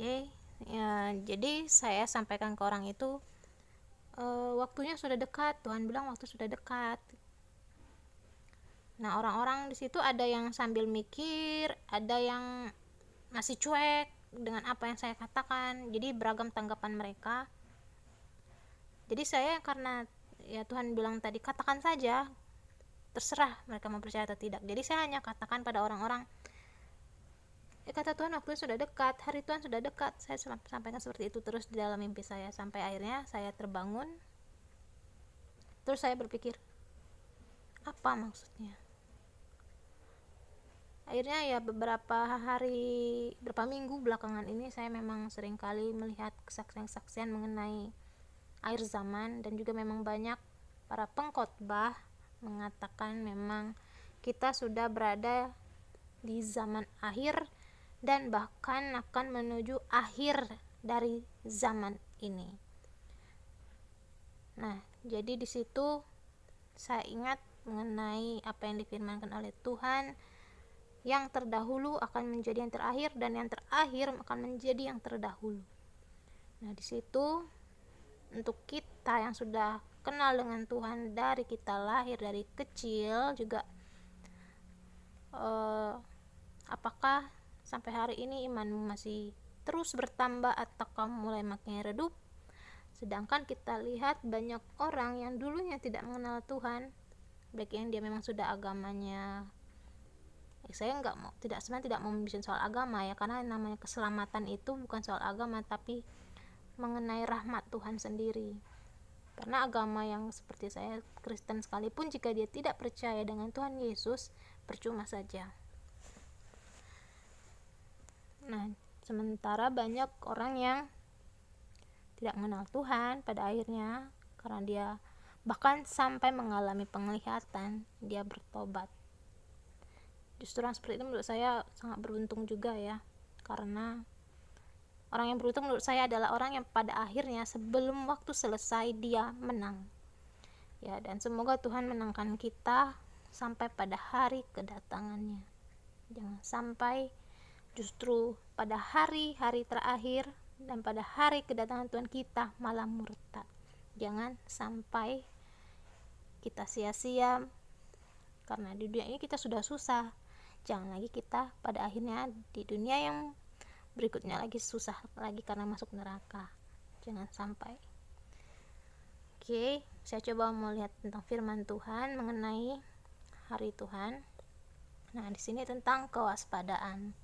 Oke, ya, jadi saya sampaikan ke orang itu, waktunya sudah dekat. Tuhan bilang waktu sudah dekat. Nah, orang-orang di situ ada yang sambil mikir, ada yang masih cuek dengan apa yang saya katakan. Jadi beragam tanggapan mereka. Jadi saya, karena ya Tuhan bilang tadi katakan saja, terserah mereka mau percaya atau tidak. Jadi saya hanya katakan pada orang-orang, kata Tuhan waktunya sudah dekat, hari Tuhan sudah dekat. Saya sampaikan seperti itu terus di dalam mimpi saya, sampai akhirnya saya terbangun. Terus saya berpikir, apa maksudnya? Akhirnya ya beberapa minggu belakangan ini saya memang sering kali melihat kesaksian-kesaksian mengenai akhir zaman, dan juga memang banyak para pengkhotbah mengatakan memang kita sudah berada di zaman akhir dan bahkan akan menuju akhir dari zaman ini. Nah, jadi di situ saya ingat mengenai apa yang difirmankan oleh Tuhan, yang terdahulu akan menjadi yang terakhir dan yang terakhir akan menjadi yang terdahulu. Nah, di situ untuk kita yang sudah kenal dengan Tuhan dari kita lahir, dari kecil juga, apakah sampai hari ini imanmu masih terus bertambah atau kamu mulai makin redup? Sedangkan kita lihat banyak orang yang dulunya tidak mengenal Tuhan, baik yang dia memang sudah agamanya, saya sebenarnya tidak mau membicarakan soal agama ya, karena namanya keselamatan itu bukan soal agama, tapi mengenai rahmat Tuhan sendiri. Karena agama yang seperti saya, Kristen sekalipun, jika dia tidak percaya dengan Tuhan Yesus, percuma saja. Nah, sementara banyak orang yang tidak mengenal Tuhan, pada akhirnya karena dia bahkan sampai mengalami penglihatan, dia bertobat. Justru yang seperti itu menurut saya sangat beruntung juga ya, karena orang yang beruntung menurut saya adalah orang yang pada akhirnya sebelum waktu selesai dia menang ya. Dan semoga Tuhan menangkan kita sampai pada hari kedatangannya. Jangan sampai justru pada hari-hari terakhir dan pada hari kedatangan Tuhan kita malah murtad. Jangan sampai kita sia-sia, karena di dunia ini kita sudah susah. Jangan lagi kita pada akhirnya di dunia yang berikutnya lagi susah lagi karena masuk neraka. Jangan sampai. Oke, saya coba mau lihat tentang firman Tuhan mengenai hari Tuhan. Nah, di sini tentang kewaspadaan.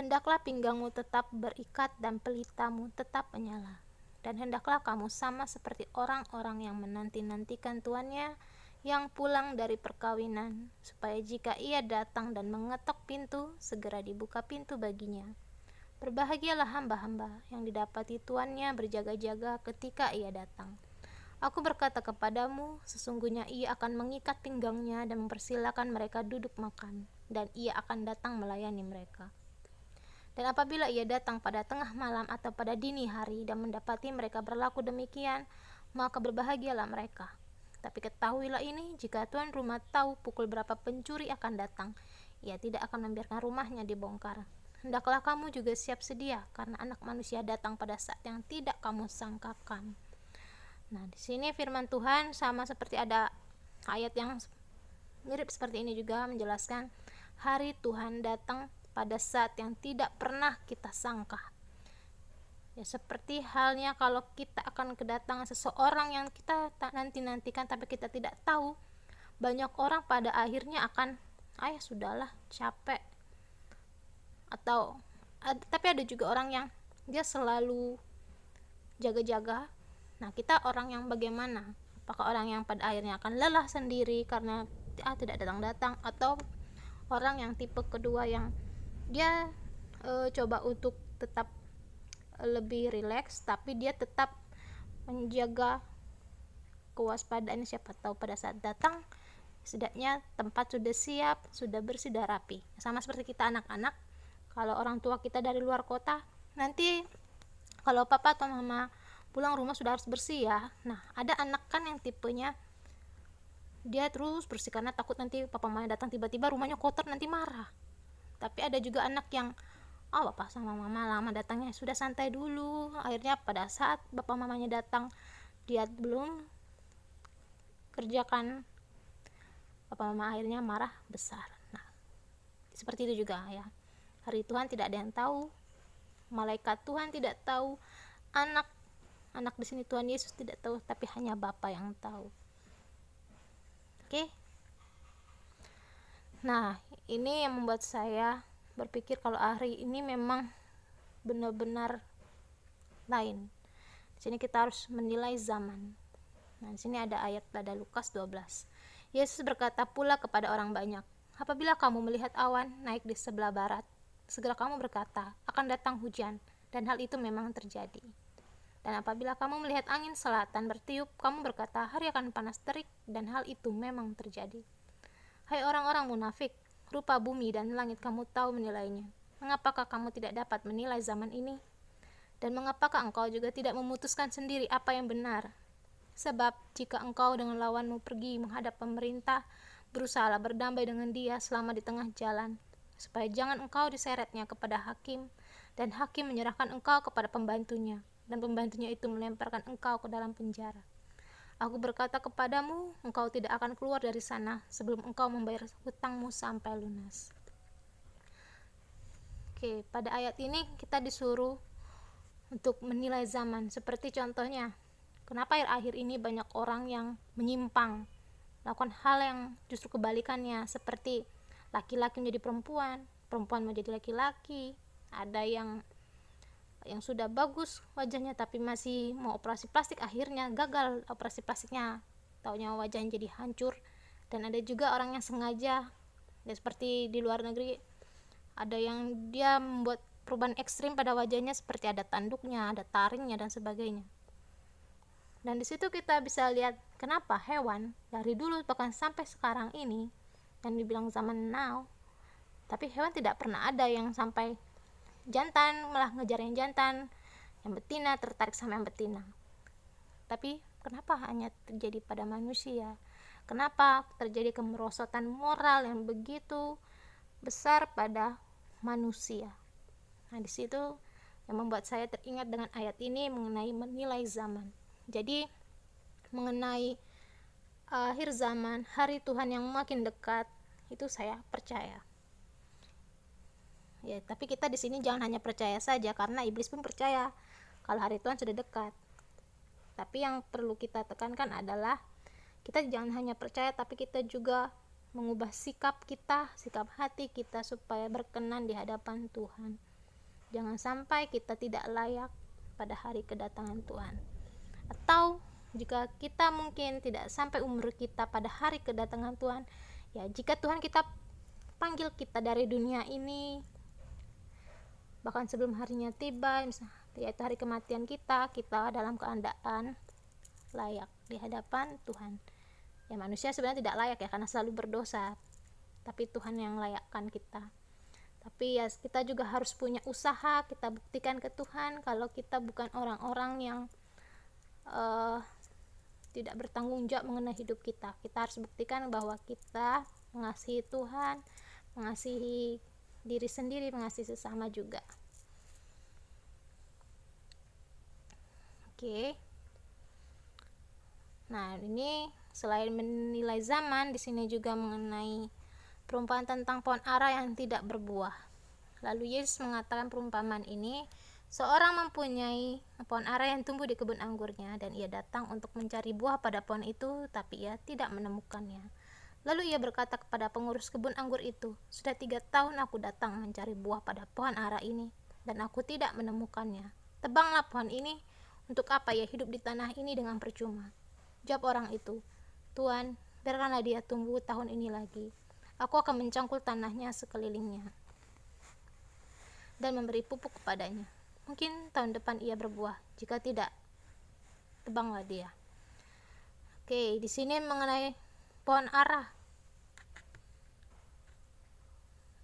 Hendaklah pinggangmu tetap berikat dan pelitamu tetap menyala. Dan hendaklah kamu sama seperti orang-orang yang menanti-nantikan tuannya yang pulang dari perkawinan, supaya jika ia datang dan mengetok pintu, segera dibuka pintu baginya. Berbahagialah hamba-hamba yang didapati tuannya berjaga-jaga ketika ia datang. Aku berkata kepadamu, sesungguhnya ia akan mengikat pinggangnya dan mempersilakan mereka duduk makan, dan ia akan datang melayani mereka. Dan apabila ia datang pada tengah malam atau pada dini hari dan mendapati mereka berlaku demikian, maka berbahagialah mereka. Tapi ketahuilah ini, jika tuan rumah tahu pukul berapa pencuri akan datang, ia tidak akan membiarkan rumahnya dibongkar. Hendaklah kamu juga siap sedia, karena Anak Manusia datang pada saat yang tidak kamu sangkakan. Nah, di sini firman Tuhan sama seperti ada ayat yang mirip seperti ini juga, menjelaskan hari Tuhan datang pada saat yang tidak pernah kita sangka. Ya, seperti halnya kalau kita akan kedatangan seseorang yang kita tak nanti-nantikan tapi kita tidak tahu, banyak orang pada akhirnya akan sudahlah, capek. Tapi ada juga orang yang dia selalu jaga-jaga. Nah, kita orang yang bagaimana? Apakah orang yang pada akhirnya akan lelah sendiri karena tidak datang-datang, atau orang yang tipe kedua yang dia coba untuk tetap lebih rileks, tapi dia tetap menjaga kewaspadaan, siapa tahu pada saat datang setidaknya tempat sudah siap, sudah bersih, sudah rapi. Sama seperti kita anak-anak, kalau orang tua kita dari luar kota, nanti kalau papa atau mama pulang rumah sudah harus bersih ya. Nah, ada anak kan yang tipenya dia terus bersih karena takut nanti papa mama datang tiba-tiba rumahnya kotor, nanti marah. Tapi ada juga anak yang bapak sama mama lama datangnya, sudah santai dulu. Akhirnya pada saat bapak mamanya datang, dia belum kerjakan, bapak mama akhirnya marah besar. Nah, seperti itu juga ya, hari Tuhan tidak ada yang tahu, malaikat Tuhan tidak tahu, anak di sini Tuhan Yesus tidak tahu, tapi hanya Bapa yang tahu. Oke. Nah, ini yang membuat saya berpikir kalau hari ini memang benar-benar lain. Di sini kita harus menilai zaman. Nah, di sini ada ayat pada Lukas 12. Yesus berkata pula kepada orang banyak, apabila kamu melihat awan naik di sebelah barat, segera kamu berkata, akan datang hujan, dan hal itu memang terjadi. Dan apabila kamu melihat angin selatan bertiup, kamu berkata, hari akan panas terik, dan hal itu memang terjadi. Hai orang-orang munafik, rupa bumi dan langit kamu tahu menilainya. Mengapakah kamu tidak dapat menilai zaman ini? Dan mengapakah engkau juga tidak memutuskan sendiri apa yang benar? Sebab jika engkau dengan lawanmu pergi menghadap pemerintah, berusahalah berdamai dengan dia selama di tengah jalan, supaya jangan engkau diseretnya kepada hakim, dan hakim menyerahkan engkau kepada pembantunya, dan pembantunya itu melemparkan engkau ke dalam penjara. Aku berkata kepadamu, engkau tidak akan keluar dari sana sebelum engkau membayar hutangmu sampai lunas. Oke, pada ayat ini kita disuruh untuk menilai zaman. Seperti contohnya, kenapa akhir-akhir ini banyak orang yang menyimpang, melakukan hal yang justru kebalikannya, seperti laki-laki menjadi perempuan, perempuan menjadi laki-laki. Ada yang sudah bagus wajahnya tapi masih mau operasi plastik, akhirnya gagal operasi plastiknya, taunya wajahnya jadi hancur. Dan ada juga orang yang sengaja, ya seperti di luar negeri, ada yang dia membuat perubahan ekstrim pada wajahnya, seperti ada tanduknya, ada taringnya dan sebagainya. Dan di situ kita bisa lihat kenapa hewan dari dulu bahkan sampai sekarang ini yang dibilang zaman now, tapi hewan tidak pernah ada yang sampai jantan malah ngejar yang jantan, yang betina tertarik sama yang betina. Tapi kenapa hanya terjadi pada manusia? Kenapa terjadi kemerosotan moral yang begitu besar pada manusia? Nah, di situ yang membuat saya teringat dengan ayat ini mengenai menilai zaman. Jadi mengenai akhir zaman, hari Tuhan yang makin dekat, itu saya percaya. Ya, tapi kita di sini jangan hanya percaya saja, karena iblis pun percaya kalau hari Tuhan sudah dekat. Tapi yang perlu kita tekankan adalah kita jangan hanya percaya, tapi kita juga mengubah sikap kita, sikap hati kita supaya berkenan di hadapan Tuhan. Jangan sampai kita tidak layak pada hari kedatangan Tuhan. Atau jika kita mungkin tidak sampai umur kita pada hari kedatangan Tuhan, ya jika Tuhan kita panggil kita dari dunia ini, bahkan sebelum harinya tiba, yaitu hari kematian kita dalam keadaan layak di hadapan Tuhan. Ya, manusia sebenarnya tidak layak ya, karena selalu berdosa, tapi Tuhan yang layakkan kita. Tapi ya kita juga harus punya usaha, kita buktikan ke Tuhan kalau kita bukan orang-orang yang tidak bertanggung jawab mengenai hidup kita. Kita harus buktikan bahwa kita mengasihi Tuhan, mengasihi diri sendiri, mengasihi sesama juga. Oke. Nah, ini selain menilai zaman, di sini juga mengenai perumpamaan tentang pohon ara yang tidak berbuah. Lalu Yesus mengatakan perumpamaan ini, seorang mempunyai pohon ara yang tumbuh di kebun anggurnya, dan ia datang untuk mencari buah pada pohon itu, tapi ia tidak menemukannya. Lalu ia berkata kepada pengurus kebun anggur itu, sudah 3 tahun aku datang mencari buah pada pohon ara ini, dan aku tidak menemukannya. Tebanglah pohon ini, untuk apa ia hidup di tanah ini dengan percuma? Jawab orang itu, Tuan, biarkanlah dia tumbuh tahun ini lagi. Aku akan mencangkul tanahnya sekelilingnya dan memberi pupuk kepadanya. Mungkin tahun depan ia berbuah, jika tidak, tebanglah dia. Oke, di sini mengenai pohon ara.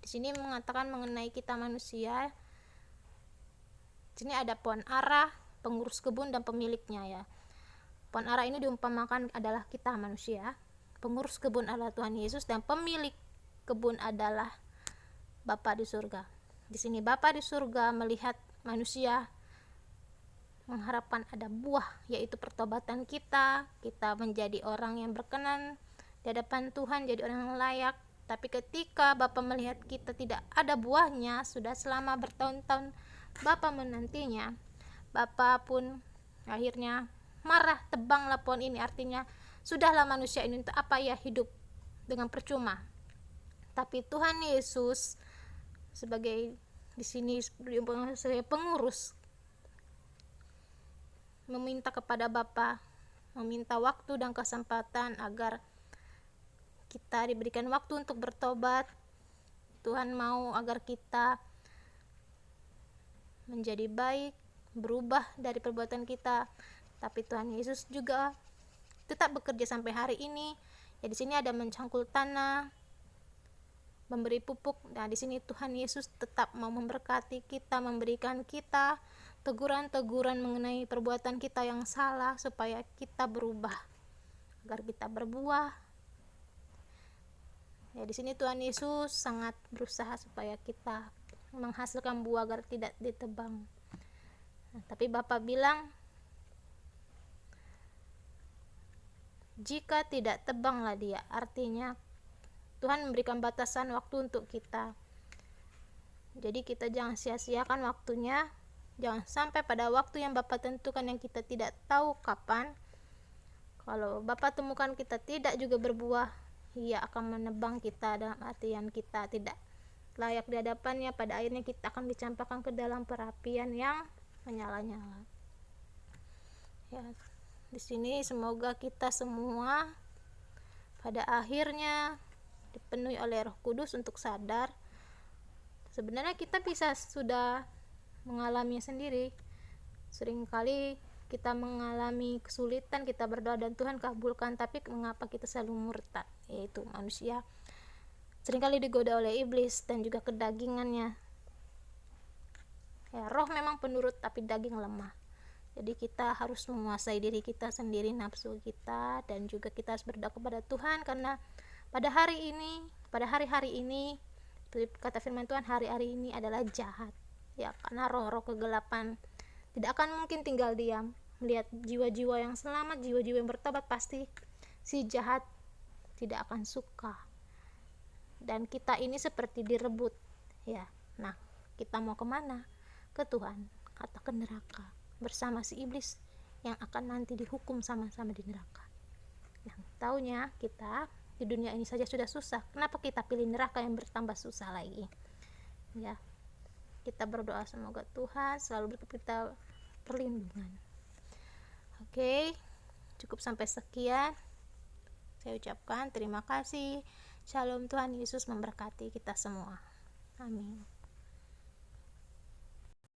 Di sini mengatakan mengenai kita manusia. Di sini ada pohon ara, pengurus kebun dan pemiliknya ya. Pohon ara ini diumpamakan adalah kita manusia. Pengurus kebun adalah Tuhan Yesus, dan pemilik kebun adalah Bapa di surga. Di sini Bapa di surga melihat manusia mengharapkan ada buah, yaitu pertobatan kita menjadi orang yang berkenan di hadapan Tuhan, jadi orang yang layak. Tapi ketika Bapa melihat kita tidak ada buahnya, sudah selama bertahun-tahun Bapa menantinya, Bapa pun akhirnya marah, tebanglah pohon ini. Artinya sudahlah manusia ini untuk apa ya hidup dengan percuma. Tapi Tuhan Yesus sebagai di sini sebagai pengurus meminta kepada Bapa, meminta waktu dan kesempatan agar kita diberikan waktu untuk bertobat. Tuhan mau agar kita menjadi baik, berubah dari perbuatan kita. Tapi Tuhan Yesus juga tetap bekerja sampai hari ini. Ya, di sini ada mencangkul tanah, memberi pupuk. Nah, di sini Tuhan Yesus tetap mau memberkati kita, memberikan kita teguran-teguran mengenai perbuatan kita yang salah supaya kita berubah, agar kita berbuah. Ya, di sini Tuhan Yesus sangat berusaha supaya kita menghasilkan buah agar tidak ditebang. Nah, tapi Bapa bilang, jika tidak tebanglah dia. Artinya Tuhan memberikan batasan waktu untuk kita. Jadi kita jangan sia-siakan waktunya. Jangan sampai pada waktu yang Bapa tentukan yang kita tidak tahu kapan, kalau Bapa temukan kita tidak juga berbuah, Ia akan menebang kita, dalam artian kita tidak layak di hadapannya. Pada akhirnya kita akan dicampakkan ke dalam perapian yang menyala-nyala. Ya, di sini semoga kita semua pada akhirnya dipenuhi oleh Roh Kudus untuk sadar sebenarnya kita bisa sudah mengalami sendiri. Seringkali kita mengalami kesulitan, kita berdoa dan Tuhan kabulkan, tapi mengapa kita selalu murtad? Yaitu manusia seringkali digoda oleh iblis dan juga kedagingannya. Ya, roh memang penurut tapi daging lemah. Jadi kita harus menguasai diri kita sendiri, nafsu kita, dan juga kita harus berdoa kepada Tuhan, karena pada hari-hari ini kata firman Tuhan, hari-hari ini adalah jahat. Ya, karena roh-roh kegelapan tidak akan mungkin tinggal diam melihat jiwa-jiwa yang selamat, jiwa-jiwa yang bertobat. Pasti si jahat tidak akan suka, dan kita ini seperti direbut. Ya, nah kita mau kemana? Ke Tuhan atau ke neraka bersama si iblis yang akan nanti dihukum sama-sama di neraka. Yang taunya kita di dunia ini saja sudah susah, kenapa kita pilih neraka yang bertambah susah lagi? Ya, kita berdoa semoga Tuhan selalu beri kita perlindungan. Oke, cukup sampai sekian. Saya ucapkan terima kasih. Shalom, Tuhan Yesus memberkati kita semua. Amin.